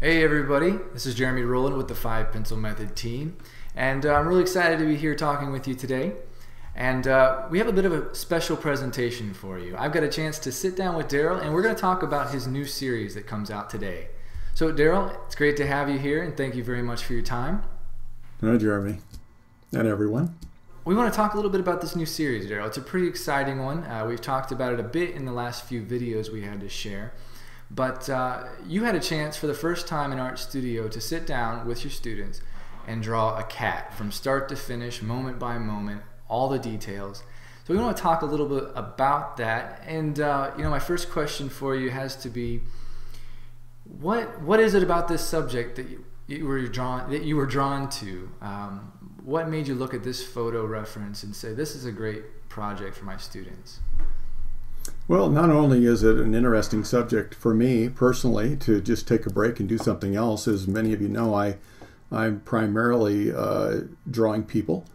Hey everybody, this is Jeremy Rowland with the 5 Pencil Method team, and I'm really excited to be here talking with you today. And we have a bit of a special presentation for you. I've got a chance to sit down with Daryl, and we're going to talk about his new series that comes out today. So Daryl, it's great to have you here, and thank you very much for your time. Hi Jeremy, and everyone. We want to talk a little bit about this new series, Daryl. It's a pretty exciting one. We've talked about it a bit in the last few videos we had to share. But you had a chance for the first time in Art Studio to sit down with your students and draw a cat from start to finish, moment by moment, all the details. So we want to talk a little bit about that. And my first question for you has to be, what is it about this subject that you were drawn to? What made you look at this photo reference and say, this is a great project for my students? Well, not only is it an interesting subject for me personally to just take a break and do something else. As many of you know, I'm primarily drawing people.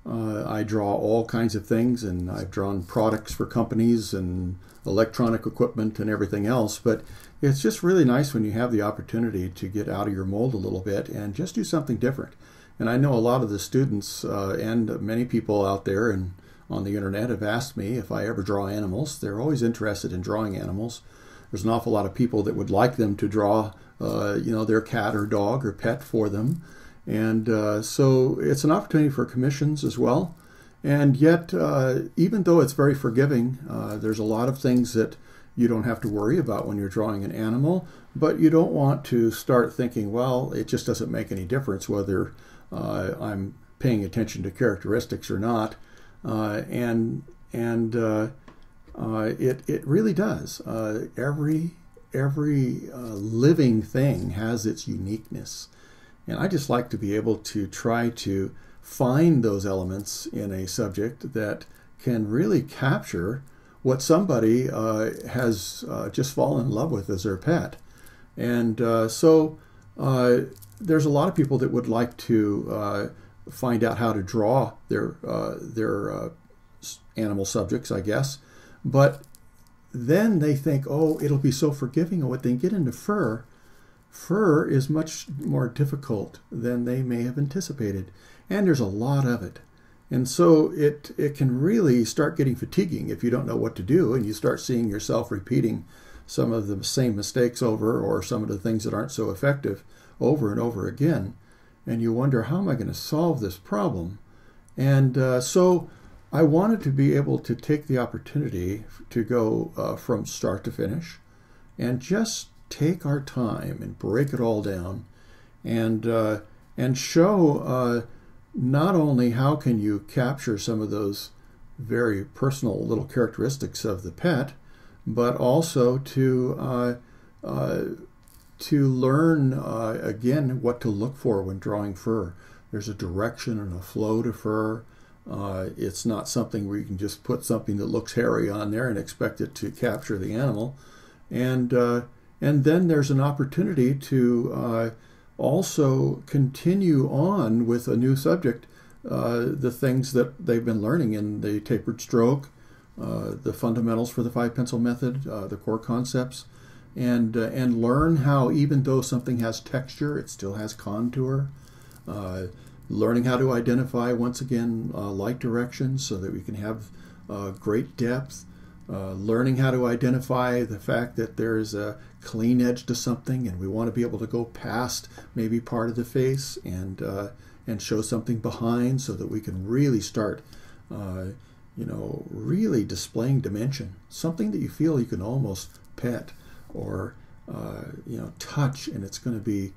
I draw all kinds of things, and I've drawn products for companies and electronic equipment and everything else. But it's just really nice when you have the opportunity to get out of your mold a little bit and just do something different. And I know a lot of the students and many people out there and on the internet have asked me if I ever draw animals. They're always interested in drawing animals. There's an awful lot of people that would like them to draw their cat or dog or pet for them. And so it's an opportunity for commissions as well. And yet, even though it's very forgiving, there's a lot of things that you don't have to worry about when you're drawing an animal, but you don't want to start thinking, well, it just doesn't make any difference whether I'm paying attention to characteristics or not. It really does. Every living thing has its uniqueness, and I just like to be able to try to find those elements in a subject that can really capture what somebody has just fallen in love with as their pet. And so there's a lot of people that would like to find out how to draw their animal subjects, I guess. But then they think, oh, it'll be so forgiving. And when they get into fur, fur is much more difficult than they may have anticipated. And there's a lot of it. And so it can really start getting fatiguing if you don't know what to do and you start seeing yourself repeating some of the same mistakes over, or some of the things that aren't so effective over and over again. And you wonder, how am I going to solve this problem? And so I wanted to be able to take the opportunity to go from start to finish and just take our time and break it all down and show not only how can you capture some of those very personal little characteristics of the pet, but also to learn, again, what to look for when drawing fur. There's a direction and a flow to fur. It's not something where you can just put something that looks hairy on there and expect it to capture the animal. And then there's an opportunity to also continue on with a new subject, the things that they've been learning in the tapered stroke, the fundamentals for the 5 pencil method, the core concepts. And learn how, even though something has texture, it still has contour. Learning how to identify, once again, light directions so that we can have great depth. Learning how to identify the fact that there's a clean edge to something and we want to be able to go past maybe part of the face and show something behind so that we can really start really displaying dimension. Something that you feel you can almost pet or touch, and it's going to be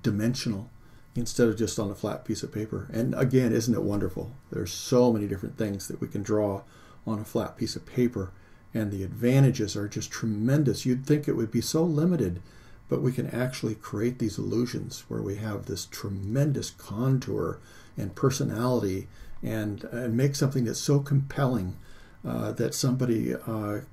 dimensional instead of just on a flat piece of paper. And again, isn't it wonderful? There's so many different things that we can draw on a flat piece of paper, and the advantages are just tremendous. You'd think it would be so limited, but we can actually create these illusions where we have this tremendous contour and personality and make something that's so compelling that somebody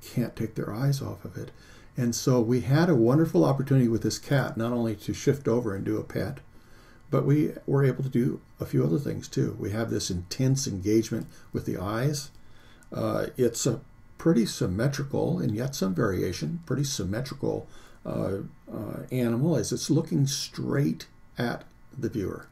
can't take their eyes off of it. And so we had a wonderful opportunity with this cat, not only to shift over and do a pet, but we were able to do a few other things too. We have this intense engagement with the eyes. It's a pretty symmetrical, and yet some variation, pretty symmetrical animal as it's looking straight at the viewer.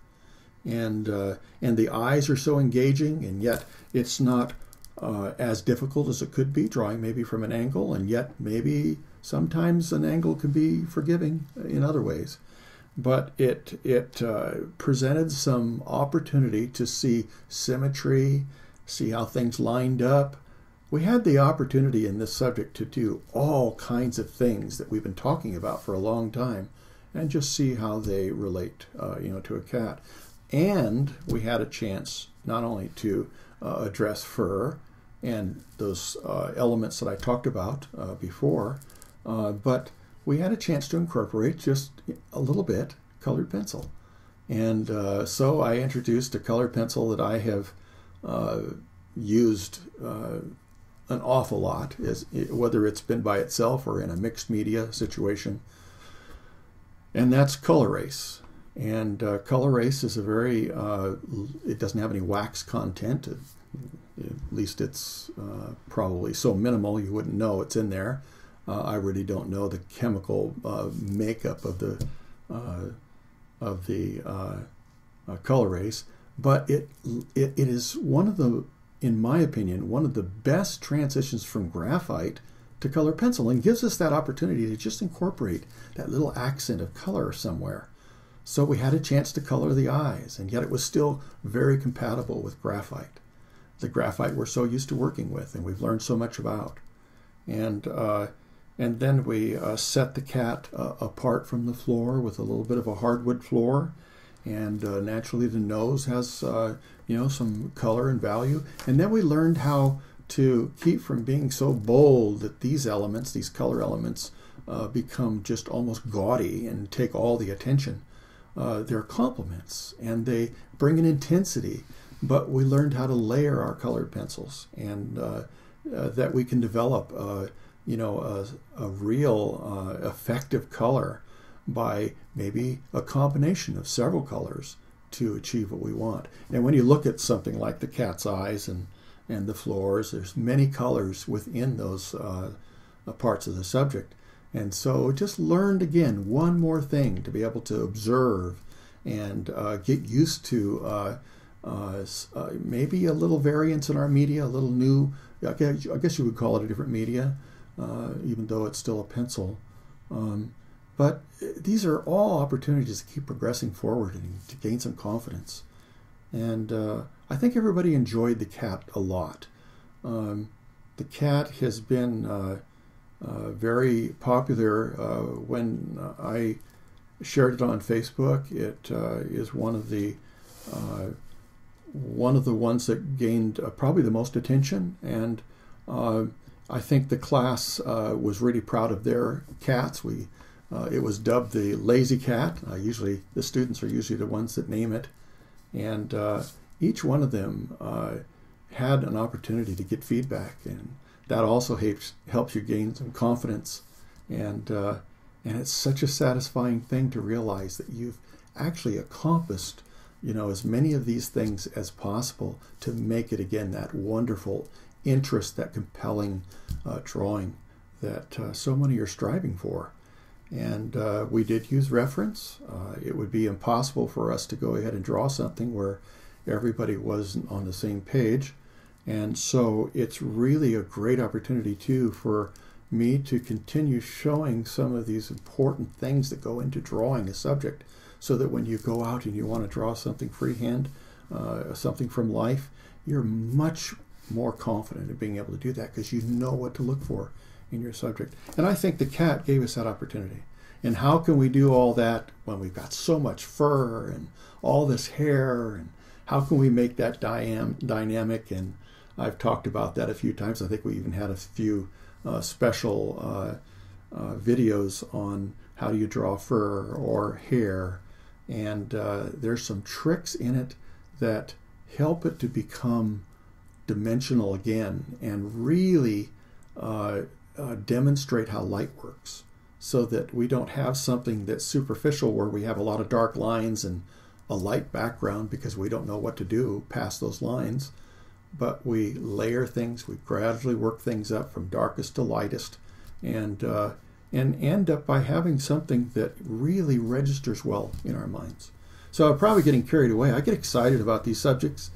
And the eyes are so engaging, and yet it's not as difficult as it could be, drawing maybe from an angle, and yet maybe sometimes an angle can be forgiving in other ways. But it presented some opportunity to see symmetry, see how things lined up. We had the opportunity in this subject to do all kinds of things that we've been talking about for a long time, and just see how they relate, to a cat. And we had a chance not only to address fur and those elements that I talked about before, but we had a chance to incorporate just a little bit colored pencil. And so I introduced a colored pencil that I have used an awful lot, whether it's been by itself or in a mixed media situation, and that's Color-Ace. And Color-Ace is a very, it doesn't have any wax content. At least it's probably so minimal you wouldn't know it's in there. I really don't know the chemical makeup of the Color-Ace, but it is one of the, in my opinion, one of the best transitions from graphite to color pencil, and gives us that opportunity to just incorporate that little accent of color somewhere. So we had a chance to color the eyes, and yet it was still very compatible with graphite, the graphite we're so used to working with and we've learned so much about. And then we set the cat apart from the floor with a little bit of a hardwood floor, and naturally the nose has some color and value. And then we learned how to keep from being so bold that these elements, these color elements, become just almost gaudy and take all the attention. They're complements, and they bring an intensity, but we learned how to layer our colored pencils, and that we can develop a real effective color by maybe a combination of several colors to achieve what we want. And when you look at something like the cat's eyes and the floors, there's many colors within those parts of the subject. And so just learned again one more thing to be able to observe and get used to maybe a little variance in our media, a little new, I guess you would call it a different media, even though it's still a pencil. But these are all opportunities to keep progressing forward and to gain some confidence. And I think everybody enjoyed the cat a lot. The cat has been very popular. When I shared it on Facebook, it is one of the ones that gained probably the most attention, and I think the class was really proud of their cats. It was dubbed the lazy cat. Usually the students are usually the ones that name it, and each one of them had an opportunity to get feedback, and that also helps you gain some confidence, and it's such a satisfying thing to realize that you've actually accomplished as many of these things as possible to make it again that wonderful interest, that compelling drawing that so many are striving for. And we did use reference. It would be impossible for us to go ahead and draw something where everybody wasn't on the same page. And so it's really a great opportunity too for me to continue showing some of these important things that go into drawing a subject, so that when you go out and you want to draw something freehand, something from life, you're much more confident in being able to do that because you know what to look for in your subject. And I think the cat gave us that opportunity. And how can we do all that when we've got so much fur and all this hair, and how can we make that dynamic? And I've talked about that a few times. I think we even had a few special videos on how do you draw fur or hair, and there's some tricks in it that help it to become dimensional again and really demonstrate how light works, so that we don't have something that's superficial where we have a lot of dark lines and a light background because we don't know what to do past those lines. But we layer things, we gradually work things up from darkest to lightest, and and end up by having something that really registers well in our minds. So I'm probably getting carried away. I get excited about these subjects,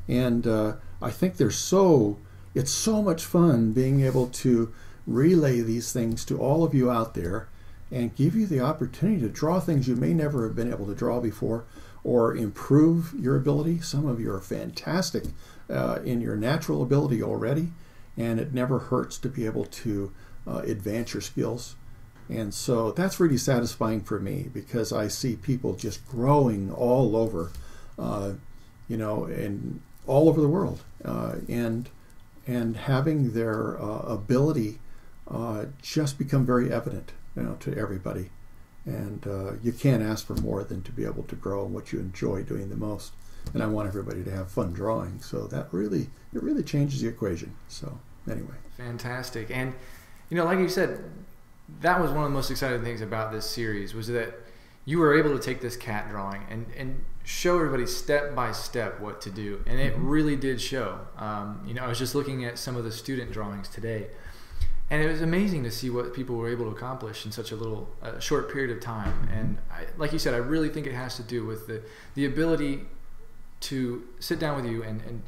and I think it's so much fun being able to relay these things to all of you out there and give you the opportunity to draw things you may never have been able to draw before, or improve your ability. Some of you are fantastic in your natural ability already, and it never hurts to be able to advance your skills. And so that's really satisfying for me, because I see people just growing all over, and all over the world, and having their ability just become very evident, to everybody. And you can't ask for more than to be able to grow in what you enjoy doing the most. And I want everybody to have fun drawing. So it really changes the equation. So anyway. Fantastic. And, like you said, that was one of the most exciting things about this series, was that you were able to take this cat drawing and show everybody step by step what to do. And it really did show. I was just looking at some of the student drawings today, and it was amazing to see what people were able to accomplish in such a short period of time. And like you said, I really think it has to do with the ability to sit down with you and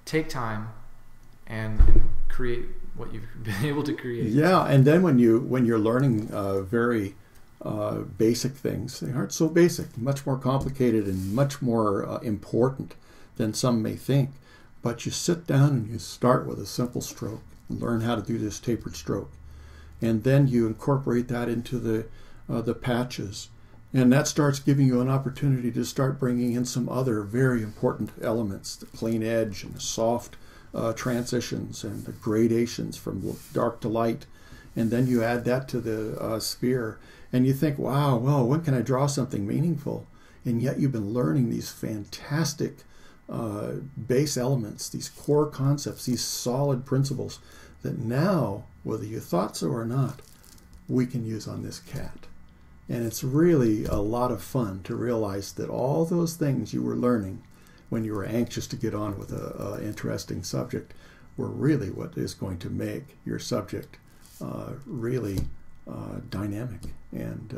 take time and create what you've been able to create. Yeah, and then when you're learning very basic things, they aren't so basic, much more complicated and much more important than some may think. But you sit down and you start with a simple stroke, learn how to do this tapered stroke, and then you incorporate that into the patches, and that starts giving you an opportunity to start bringing in some other very important elements, the clean edge and the soft transitions and the gradations from dark to light, and then you add that to the sphere, and you think, wow, well, when can I draw something meaningful? And yet you've been learning these fantastic base elements, these core concepts, these solid principles that now, whether you thought so or not, we can use on this cat. And it's really a lot of fun to realize that all those things you were learning when you were anxious to get on with an interesting subject were really what is going to make your subject really dynamic and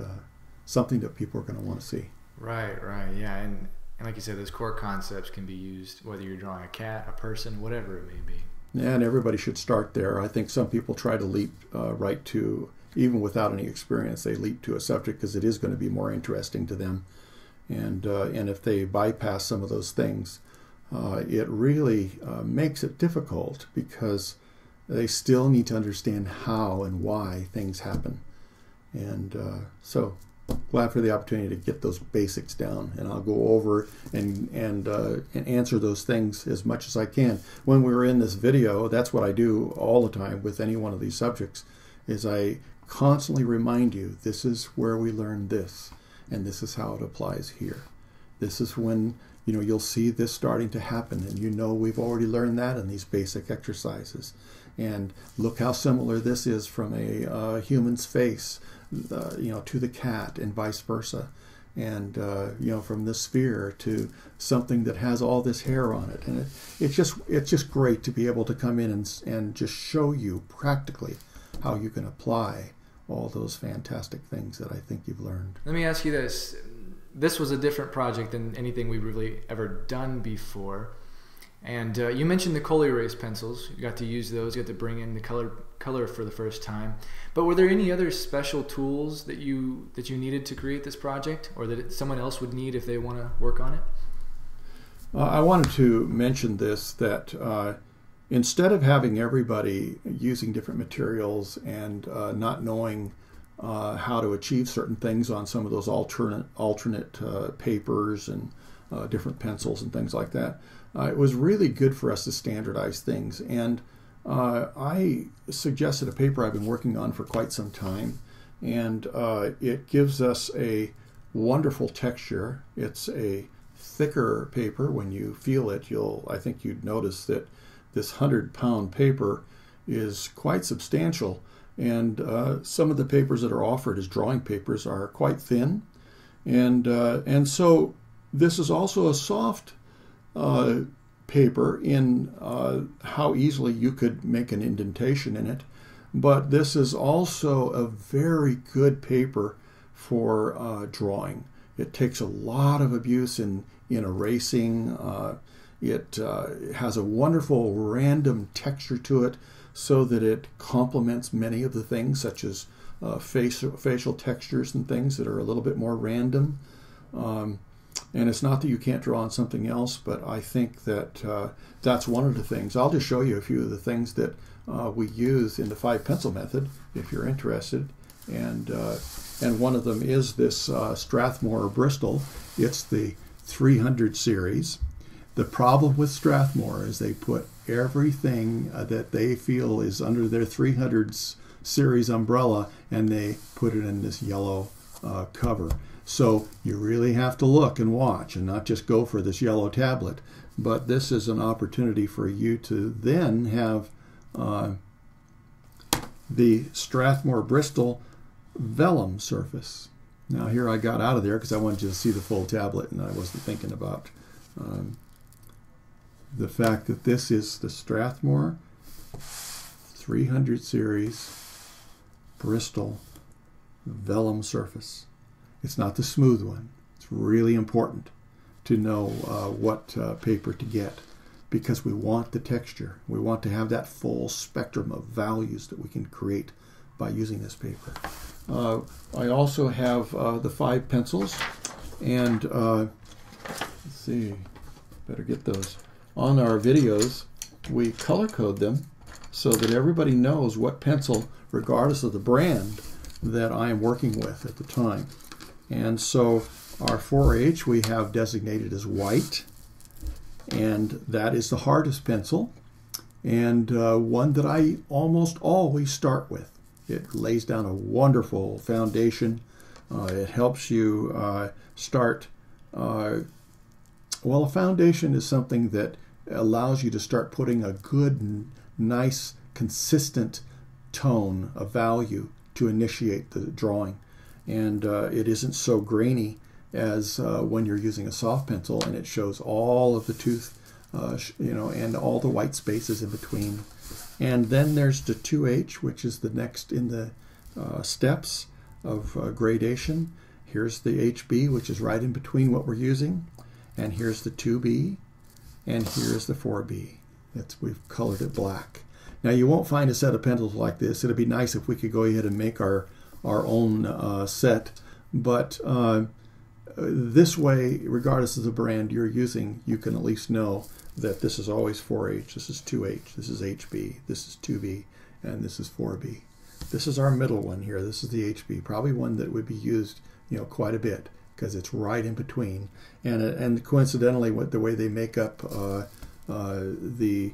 something that people are going to want to see. Right, yeah. And like you said, those core concepts can be used whether you're drawing a cat, a person, whatever it may be. And everybody should start there. I think some people try to leap right to, even without any experience, they leap to a subject because it is going to be more interesting to them. And if they bypass some of those things, it really makes it difficult, because they still need to understand how and why things happen. And so glad for the opportunity to get those basics down, and I'll go over and answer those things as much as I can. When we were in this video, that's what I do all the time with any one of these subjects, is I constantly remind you, this is where we learn this, and this is how it applies here. This is when you'll see this starting to happen, and we've already learned that in these basic exercises. And look how similar this is from a human's face, to the cat, and vice versa. And from the sphere to something that has all this hair on it. And it's just great to be able to come in and just show you practically how you can apply all those fantastic things that I think you've learned. Let me ask you this. This was a different project than anything we've really ever done before. And you mentioned the Kohle erase pencils. You got to use those. You got to bring in the color for the first time. But were there any other special tools that you needed to create this project, or that someone else would need if they want to work on it? I wanted to mention this, that instead of having everybody using different materials and not knowing how to achieve certain things on some of those alternate papers and different pencils and things like that, it was really good for us to standardize things. And I suggested a paper I've been working on for quite some time, and it gives us a wonderful texture. It's a thicker paper. When you feel it, I think you'd notice that this 100-pound paper is quite substantial, and some of the papers that are offered as drawing papers are quite thin, and so this is also a soft paper in how easily you could make an indentation in it, but this is also a very good paper for drawing. It takes a lot of abuse in erasing. It has a wonderful random texture to it so that it complements many of the things, such as facial textures and things that are a little bit more random. And it's not that you can't draw on something else, but I think that that's one of the things. I'll just show you a few of the things that we use in the 5-pencil method, if you're interested. And one of them is this Strathmore Bristol. It's the 300 series. The problem with Strathmore is they put everything that they feel is under their 300 series umbrella, and they put it in this yellow cover. So you really have to look and watch and not just go for this yellow tablet. But this is an opportunity for you to then have the Strathmore Bristol vellum surface. Now here I got out of there because I wanted you to see the full tablet, and I wasn't thinking about the fact that this is the Strathmore 300 series Bristol vellum surface. It's not the smooth one. It's really important to know what paper to get, because we want the texture. We want to have that full spectrum of values that we can create by using this paper. I also have the 5 pencils, and let's see, better get those. On our videos, we color code them so that everybody knows what pencil, regardless of the brand, that I am working with at the time. And so our 4H we have designated as white, and that is the hardest pencil, and one that I almost always start with. It lays down a wonderful foundation. It helps you start, well, a foundation is something that allows you to start putting a good, nice, consistent tone of value to initiate the drawing. And it isn't so grainy as when you're using a soft pencil, and it shows all of the tooth, and all the white spaces in between. And then there's the 2H, which is the next in the steps of gradation. Here's the HB, which is right in between what we're using. And here's the 2B, and here's the 4B. We've colored it black. Now you won't find a set of pencils like this. It'd be nice if we could go ahead and make our own set, but this way, regardless of the brand you're using, you can at least know that this is always 4H, this is 2H, this is HB, this is 2B, and this is 4B. This is our middle one here. This is the HB, probably one that would be used, quite a bit because it's right in between. And coincidentally, the way they make up the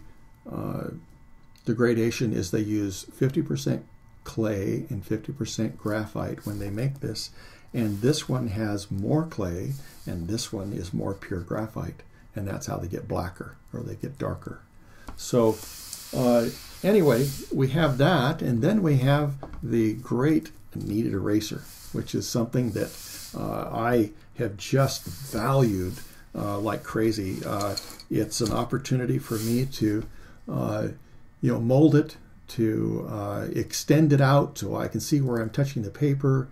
gradation is they use 50% clay and 50% graphite when they make this, and this one has more clay and this one is more pure graphite, and that's how they get blacker or they get darker. So anyway, we have that, and then we have the great Kneaded Eraser, which is something that I have just valued like crazy. It's an opportunity for me to mold it, to extend it out so I can see where I'm touching the paper,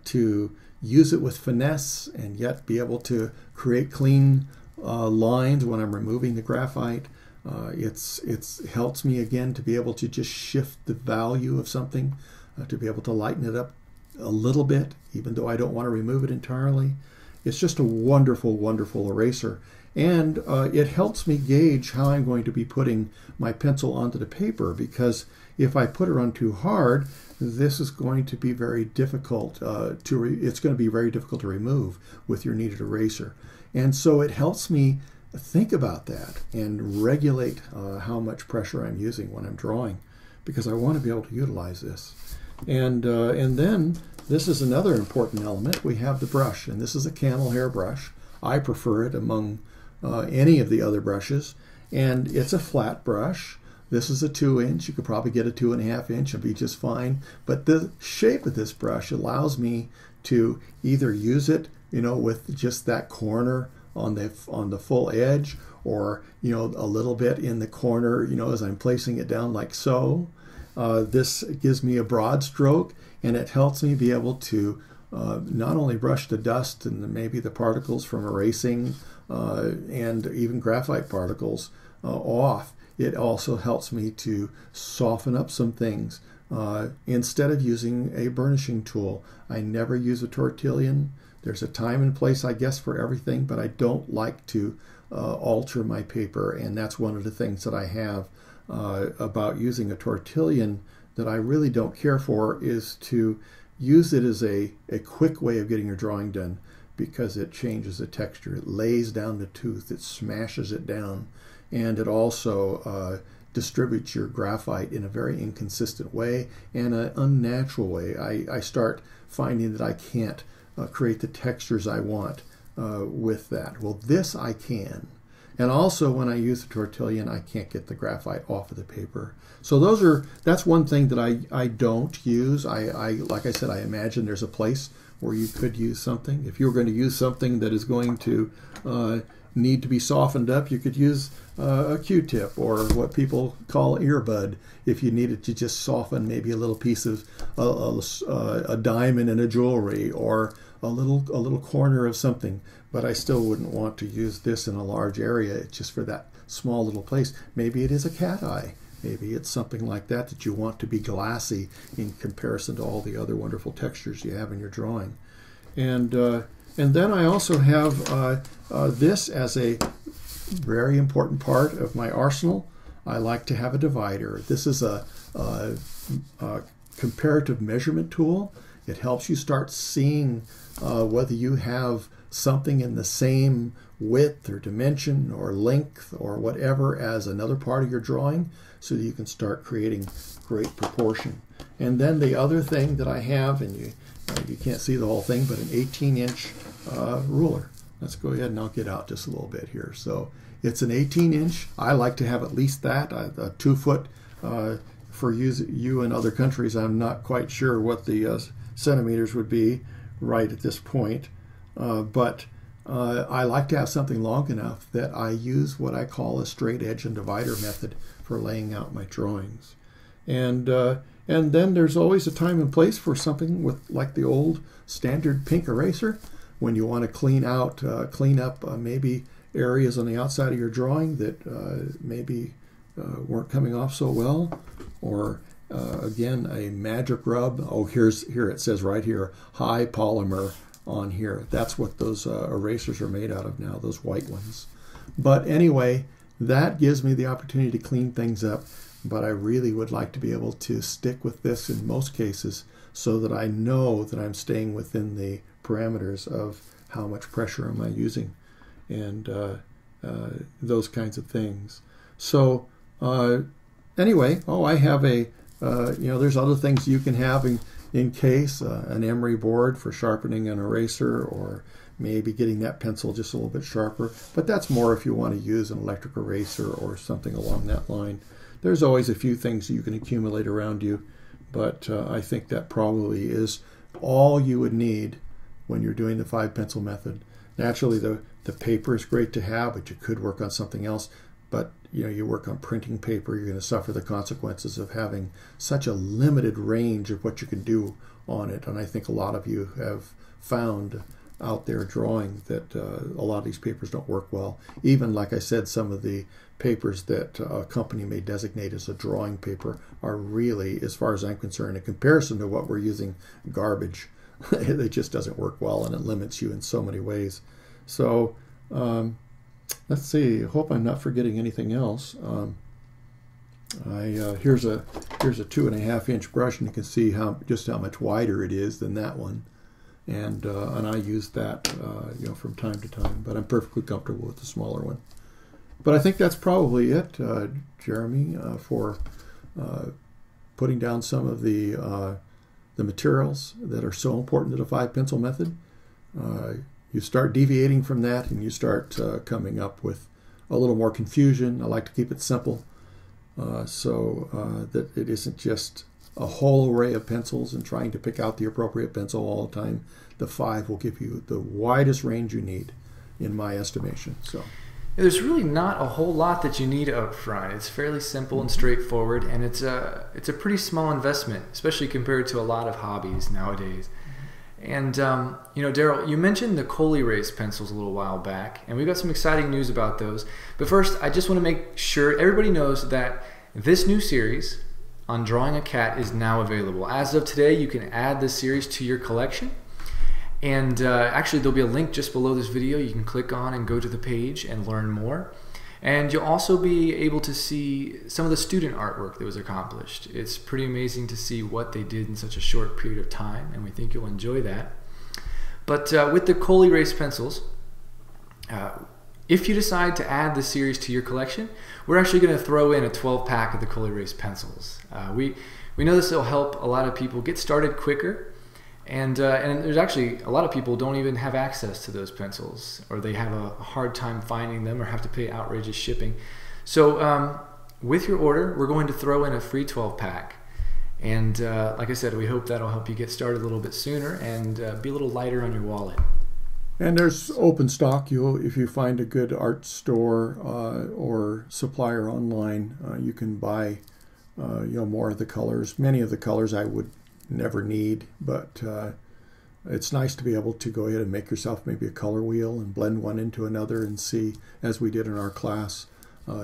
to use it with finesse and yet be able to create clean lines when I'm removing the graphite. It helps me again to be able to just shift the value of something, to be able to lighten it up a little bit, even though I don't want to remove it entirely. It's just a wonderful, wonderful eraser. And it helps me gauge how I'm going to be putting my pencil onto the paper, because if I put it on too hard, this is going to be very difficult it's going to be very difficult to remove with your kneaded eraser. And so it helps me think about that and regulate how much pressure I'm using when I'm drawing, because I want to be able to utilize this. And then this is another important element. We have the brush, and this is a camel hair brush. I prefer it among any of the other brushes, and it's a flat brush. This is a 2-inch. You could probably get a 2.5-inch and be just fine. But the shape of this brush allows me to either use it, with just that corner on the full edge, or a little bit in the corner, as I'm placing it down like so. This gives me a broad stroke, and it helps me be able to not only brush the dust and maybe the particles from erasing and even graphite particles off. It also helps me to soften up some things. Instead of using a burnishing tool, I never use a tortillon. There's a time and place, I guess, for everything, but I don't like to alter my paper, and that's one of the things that I have about using a tortillon that I really don't care for, is to use it as a quick way of getting your drawing done, because it changes the texture. It lays down the tooth, it smashes it down, and it also distributes your graphite in a very inconsistent way and an unnatural way. I start finding that I can't create the textures I want with that. Well, this I can. And also when I use the tortillon, I can't get the graphite off of the paper. So that's one thing that I don't use. Like I said, I imagine there's a place where you could use something. If you were going to use something that is going to need to be softened up, you could use a Q-tip, or what people call earbud, if you needed to just soften maybe a little piece of a diamond in a jewelry, or a little corner of something. But I still wouldn't want to use this in a large area. It's just for that small little place. Maybe it is a cat eye. Maybe it's something like that that you want to be glassy in comparison to all the other wonderful textures you have in your drawing. And then I also have this as a very important part of my arsenal. I like to have a divider. This is a comparative measurement tool. It helps you start seeing whether you have something in the same width or dimension or length or whatever as another part of your drawing, so that you can start creating great proportion. And then the other thing that I have, and you can't see the whole thing, but an 18-inch ruler. Let's go ahead and I'll get out just a little bit here. So it's an 18-inch. I like to have at least that, a 2-foot. For you in other countries, I'm not quite sure what the centimeters would be right at this point. But I like to have something long enough that I use what I call a straight edge and divider method for laying out my drawings. And then there's always a time and place for something with, like the old standard pink eraser, when you want to clean up maybe areas on the outside of your drawing that maybe weren't coming off so well, or again, a magic rub. Oh, here it says right here, high polymer on here. That's what those erasers are made out of now, those white ones. But anyway, that gives me the opportunity to clean things up, but I really would like to be able to stick with this in most cases, so that I know that I'm staying within the parameters of how much pressure am I using, and those kinds of things. So anyway, I have a there's other things you can have in case, an emery board for sharpening an eraser, or maybe getting that pencil just a little bit sharper. But that's more if you want to use an electric eraser or something along that line. There's always a few things you can accumulate around you, but I think that probably is all you would need when you're doing the 5-pencil method. Naturally, the paper is great to have, but you could work on something else. But you work on printing paper, you're going to suffer the consequences of having such a limited range of what you can do on it. And I think a lot of you have found out there drawing that a lot of these papers don't work well. Even, like I said, some of the papers that a company may designate as a drawing paper are really, as far as I'm concerned, in comparison to what we're using, garbage. It just doesn't work well, and it limits you in so many ways. So let's see. I hope I'm not forgetting anything else. Here's a 2.5-inch brush, and you can see just how much wider it is than that one. And I use that from time to time, but I'm perfectly comfortable with the smaller one. But I think that's probably it, Jeremy, for putting down some of the materials that are so important to the 5-pencil method. You start deviating from that, and you start coming up with a little more confusion. I like to keep it simple, so that it isn't just a whole array of pencils and trying to pick out the appropriate pencil all the time. The 5 will give you the widest range you need, in my estimation. So, There's really not a whole lot that you need up front. It's fairly simple and straightforward, and it's a pretty small investment, especially compared to a lot of hobbies nowadays. And you know, Daryl, you mentioned the Cold Erase pencils a little while back, and we've got some exciting news about those. But first, I just want to make sure everybody knows that this new series on drawing a cat is now available. As of today, you can add this series to your collection. And actually, there'll be a link just below this video. You can click on and go to the page and learn more. And you'll also be able to see some of the student artwork that was accomplished. It's pretty amazing to see what they did in such a short period of time, and we think you'll enjoy that. But with the Cold Erase pencils, if you decide to add the series to your collection, we're actually going to throw in a 12-pack of the Cold Erase pencils. We know this will help a lot of people get started quicker. And there's actually a lot of people don't even have access to those pencils, or they have a hard time finding them or have to pay outrageous shipping. So with your order, we're going to throw in a free 12-pack. And like I said, we hope that'll help you get started a little bit sooner and be a little lighter on your wallet. And there's open stock. If you find a good art store or supplier online, you can buy more of the colors. Many of the colors I would never need, but it's nice to be able to go ahead and make yourself maybe a color wheel and blend one into another and see, as we did in our class,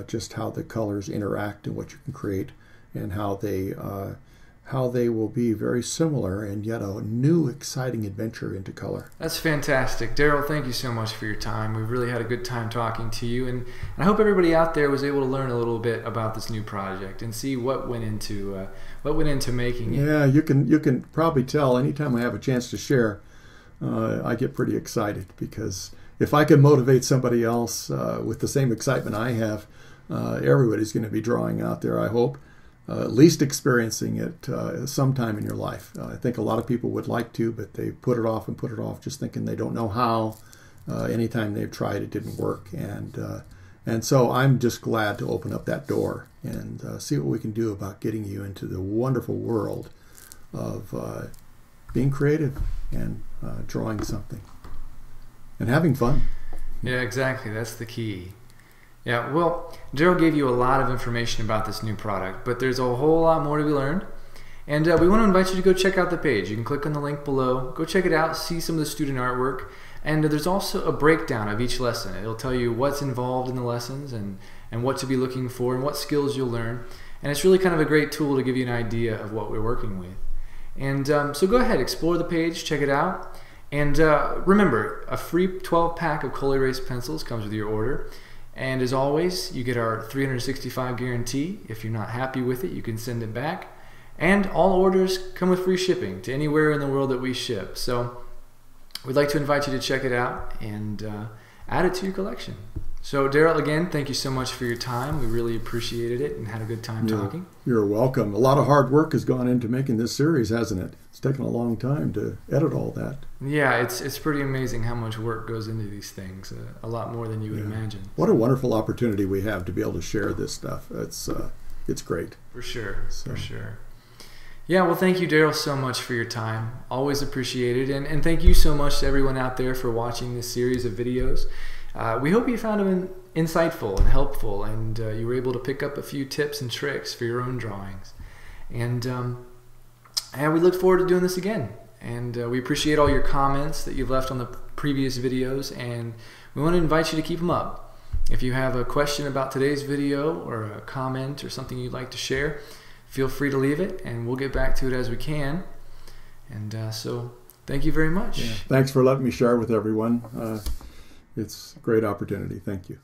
just how the colors interact and what you can create, and how they will be very similar and yet a new exciting adventure into color. That's fantastic. Daryl, thank you so much for your time. We've really had a good time talking to you, and I hope everybody out there was able to learn a little bit about this new project and see what went into making it. Yeah, you can probably tell anytime I have a chance to share, I get pretty excited, because if I can motivate somebody else with the same excitement I have, everybody's going to be drawing out there, I hope. At least experiencing it sometime in your life. I think a lot of people would like to, but they put it off and put it off, just thinking they don't know how. Anytime they've tried, it didn't work. And so I'm just glad to open up that door and see what we can do about getting you into the wonderful world of being creative and drawing something and having fun. Yeah, exactly. That's the key. Yeah, well, Daryl gave you a lot of information about this new product, but there's a whole lot more to be learned. And we want to invite you to go check out the page. You can click on the link below, go check it out, see some of the student artwork. And there's also a breakdown of each lesson. It'll tell you what's involved in the lessons and what to be looking for and what skills you'll learn. And it's really kind of a great tool to give you an idea of what we're working with. And so go ahead, explore the page, check it out. And remember, a free 12-pack of Cold Erase pencils comes with your order. And as always, you get our 365 guarantee. If you're not happy with it, you can send it back. And all orders come with free shipping to anywhere in the world that we ship. So we'd like to invite you to check it out and add it to your collection. So Daryl, again, thank you so much for your time. We really appreciated it and had a good time talking. You're welcome. A lot of hard work has gone into making this series, hasn't it? It's taken a long time to edit all that. Yeah, it's pretty amazing how much work goes into these things. A lot more than you would imagine. What a wonderful opportunity we have to be able to share this stuff. It's great. For sure, for sure. Yeah, well, thank you, Daryl, so much for your time. Always appreciated. And thank you so much to everyone out there for watching this series of videos. We hope you found them insightful and helpful, and you were able to pick up a few tips and tricks for your own drawings. And we look forward to doing this again. And we appreciate all your comments that you've left on the previous videos, and we want to invite you to keep them up. If you have a question about today's video or a comment or something you'd like to share, feel free to leave it, and we'll get back to it as we can. And so thank you very much. Yeah. Thanks for letting me share with everyone. It's a great opportunity. Thank you.